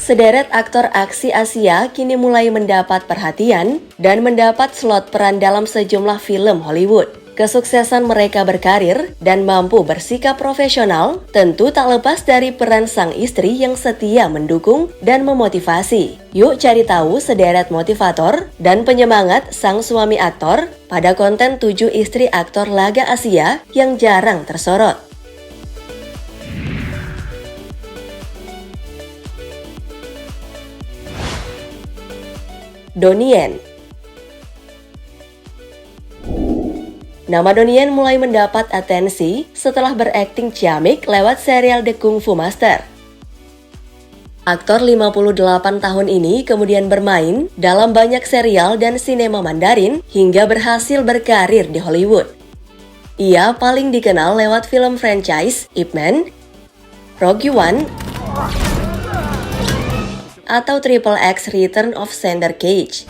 Sederet aktor aksi Asia kini mulai mendapat perhatian dan mendapat slot peran dalam sejumlah film Hollywood. Kesuksesan mereka berkarir dan mampu bersikap profesional tentu tak lepas dari peran sang istri yang setia mendukung dan memotivasi. Yuk cari tahu sederet motivator dan penyemangat sang suami aktor pada konten 7 istri aktor laga Asia yang jarang tersorot. Donnie Yen. Nama Donnie Yen mulai mendapat atensi setelah berakting ciamik lewat serial The Kung Fu Master. Aktor 58 tahun ini kemudian bermain dalam banyak serial dan sinema Mandarin hingga berhasil berkarir di Hollywood. Ia paling dikenal lewat film franchise Ip Man, Rogue One, atau Triple X Return of Xander Cage.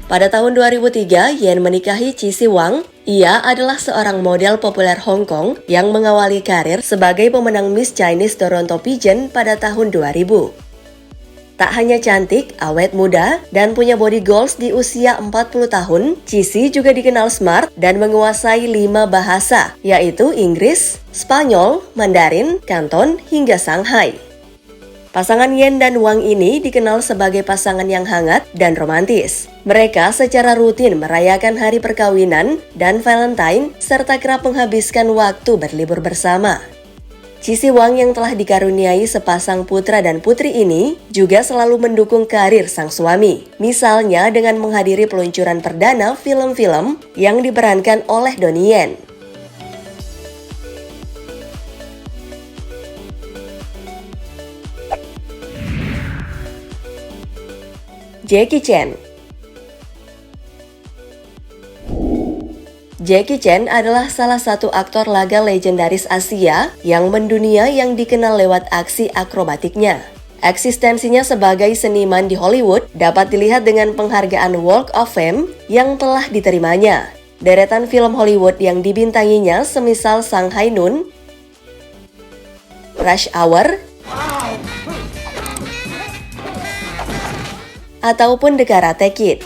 Pada tahun 2003, Yen menikahi Cixi Wang. Ia adalah seorang model populer Hong Kong yang mengawali karir sebagai pemenang Miss Chinese Toronto Pageant pada tahun 2000. Tak hanya cantik, awet muda, dan punya body goals di usia 40 tahun, Cixi juga dikenal smart dan menguasai 5 bahasa, yaitu Inggris, Spanyol, Mandarin, Kanton, hingga Shanghai. Pasangan Yen dan Wang ini dikenal sebagai pasangan yang hangat dan romantis. Mereka secara rutin merayakan hari perkawinan dan Valentine serta kerap menghabiskan waktu berlibur bersama. Cixi Wang yang telah dikaruniai sepasang putra dan putri ini juga selalu mendukung karir sang suami. Misalnya dengan menghadiri peluncuran perdana film-film yang diperankan oleh Donnie Yen. Jackie Chan. Jackie Chan adalah salah satu aktor laga legendaris Asia yang mendunia yang dikenal lewat aksi akrobatiknya. Eksistensinya sebagai seniman di Hollywood dapat dilihat dengan penghargaan Walk of Fame yang telah diterimanya. Deretan film Hollywood yang dibintanginya semisal Shanghai Noon, Rush Hour, ataupun The Karate Kid.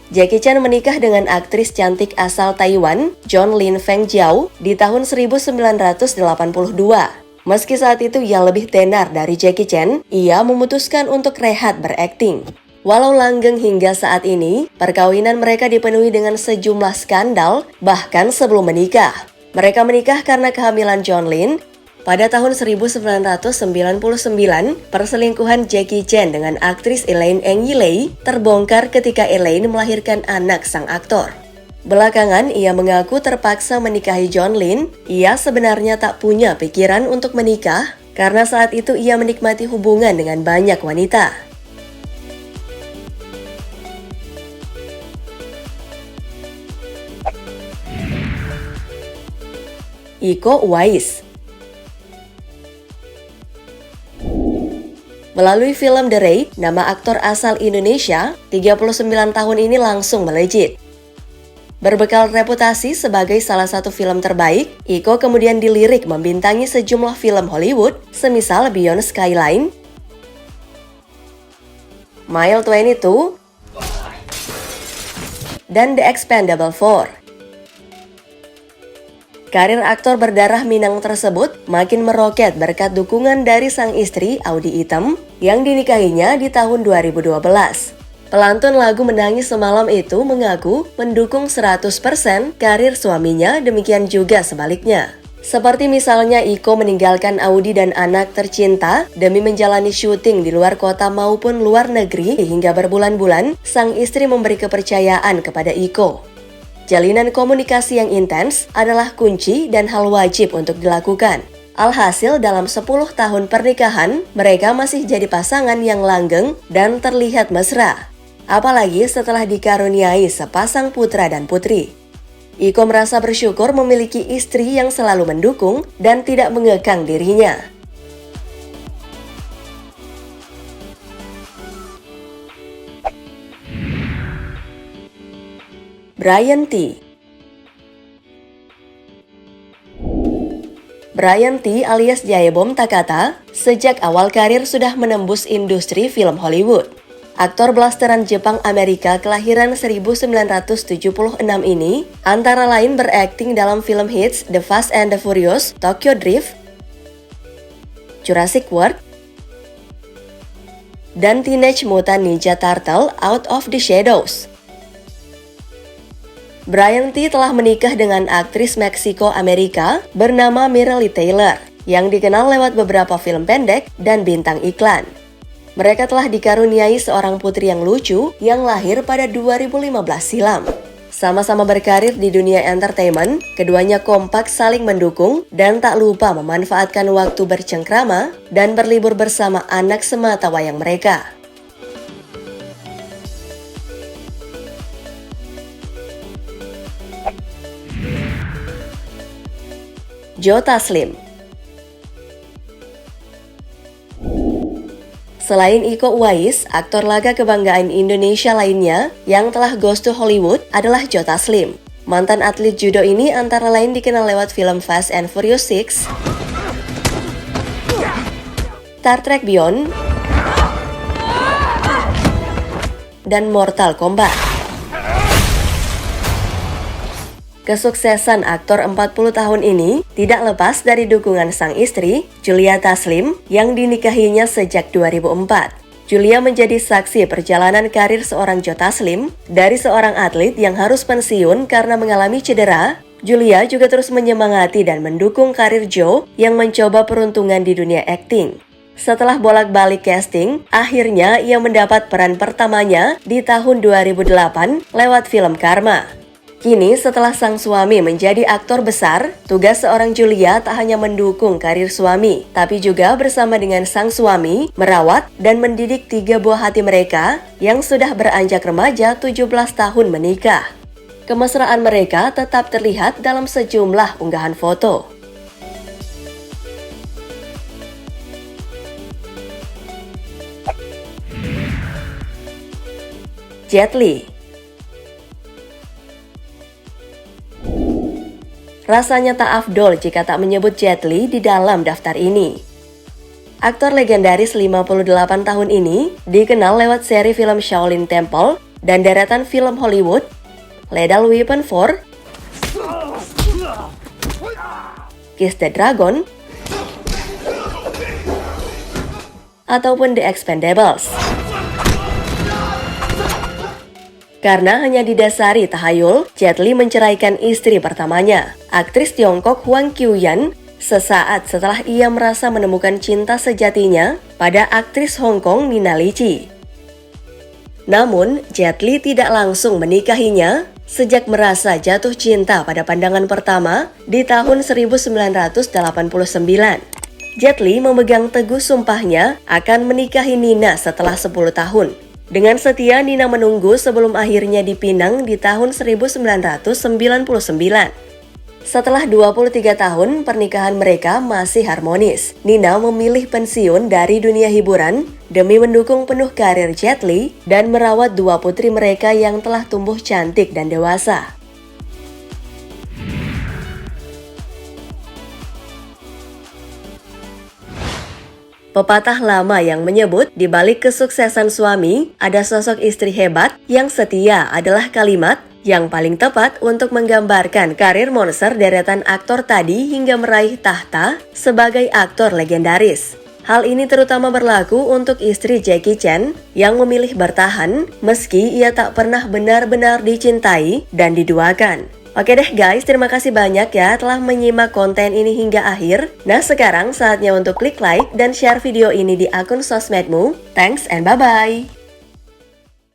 Jackie Chan menikah dengan aktris cantik asal Taiwan, John Lin Feng Jiao, di tahun 1982. Meski saat itu ia lebih tenar dari Jackie Chan, ia memutuskan untuk rehat berakting. Walau langgeng hingga saat ini, perkawinan mereka dipenuhi dengan sejumlah skandal, bahkan sebelum menikah. Mereka menikah karena kehamilan John Lin. Pada tahun 1999, perselingkuhan Jackie Chan dengan aktris Elaine Ng Yilei terbongkar ketika Elaine melahirkan anak sang aktor. Belakangan, ia mengaku terpaksa menikahi John Lin. Ia sebenarnya tak punya pikiran untuk menikah karena saat itu ia menikmati hubungan dengan banyak wanita. Iko Uwais. Melalui film The Raid, nama aktor asal Indonesia, 39 tahun ini langsung melejit. Berbekal reputasi sebagai salah satu film terbaik, Iko kemudian dilirik membintangi sejumlah film Hollywood, semisal Beyond Skyline, Mile 22, dan The Expendable 4. Karir aktor berdarah Minang tersebut makin meroket berkat dukungan dari sang istri Audy Item yang dinikahinya di tahun 2012. Pelantun lagu Menangis Semalam itu mengaku mendukung 100% karir suaminya, demikian juga sebaliknya. Seperti misalnya Iko meninggalkan Audy dan anak tercinta demi menjalani syuting di luar kota maupun luar negeri hingga berbulan-bulan, sang istri memberi kepercayaan kepada Iko. Jalinan komunikasi yang intens adalah kunci dan hal wajib untuk dilakukan. Alhasil dalam 10 tahun pernikahan, mereka masih jadi pasangan yang langgeng dan terlihat mesra. Apalagi setelah dikaruniai sepasang putra dan putri. Iko merasa bersyukur memiliki istri yang selalu mendukung dan tidak mengekang dirinya. Brian T. Brian T alias Jaebom Takata sejak awal karir sudah menembus industri film Hollywood. Aktor blasteran Jepang Amerika kelahiran 1976 ini antara lain berakting dalam film hits The Fast and the Furious, Tokyo Drift, Jurassic World, dan Teenage Mutant Ninja Turtle Out of the Shadows. Brian T telah menikah dengan aktris Meksiko-Amerika bernama Mirelle Taylor yang dikenal lewat beberapa film pendek dan bintang iklan. Mereka telah dikaruniai seorang putri yang lucu yang lahir pada 2015 silam. Sama-sama berkarir di dunia entertainment, keduanya kompak saling mendukung dan tak lupa memanfaatkan waktu bercengkrama dan berlibur bersama anak sematawayang mereka. Joe Taslim. Selain Iko Uwais, aktor laga kebanggaan Indonesia lainnya yang telah goes to Hollywood adalah Joe Taslim. Mantan atlet judo ini antara lain dikenal lewat film Fast and Furious 6, Star Trek Beyond, dan Mortal Kombat. Kesuksesan aktor 40 tahun ini tidak lepas dari dukungan sang istri, Julia Taslim, yang dinikahinya sejak 2004. Julia menjadi saksi perjalanan karir seorang Joe Taslim. Dari seorang atlet yang harus pensiun karena mengalami cedera, Julia juga terus menyemangati dan mendukung karir Joe yang mencoba peruntungan di dunia akting. Setelah bolak-balik casting, akhirnya ia mendapat peran pertamanya di tahun 2008 lewat film Karma. Kini setelah sang suami menjadi aktor besar, tugas seorang Julia tak hanya mendukung karir suami, tapi juga bersama dengan sang suami merawat dan mendidik 3 buah hati mereka yang sudah beranjak remaja 17 tahun menikah. Kemesraan mereka tetap terlihat dalam sejumlah unggahan foto. Jet Li. Rasanya tak afdol jika tak menyebut Jet Li di dalam daftar ini. Aktor legendaris 58 tahun ini dikenal lewat seri film Shaolin Temple dan deretan film Hollywood Lethal Weapon 4, Kiss the Dragon, ataupun The Expendables. Karena hanya didasari tahayul, Jet Li menceraikan istri pertamanya, aktris Tiongkok Huang Qiuyan, sesaat setelah ia merasa menemukan cinta sejatinya pada aktris Hong Kong Nina Lichi. Namun, Jet Li tidak langsung menikahinya sejak merasa jatuh cinta pada pandangan pertama di tahun 1989. Jet Li memegang teguh sumpahnya akan menikahi Nina setelah 10 tahun. Dengan setia, Nina menunggu sebelum akhirnya dipinang di tahun 1999. Setelah 23 tahun, pernikahan mereka masih harmonis. Nina memilih pensiun dari dunia hiburan demi mendukung penuh karir Jet Li dan merawat 2 putri mereka yang telah tumbuh cantik dan dewasa. Pepatah lama yang menyebut di balik kesuksesan suami ada sosok istri hebat yang setia adalah kalimat yang paling tepat untuk menggambarkan karir monster deretan aktor tadi hingga meraih tahta sebagai aktor legendaris. Hal ini terutama berlaku untuk istri Jackie Chan yang memilih bertahan meski ia tak pernah benar-benar dicintai dan diduakan. Oke deh guys, terima kasih banyak ya telah menyimak konten ini hingga akhir. Nah sekarang saatnya untuk klik like dan share video ini di akun sosmedmu. Thanks and bye-bye.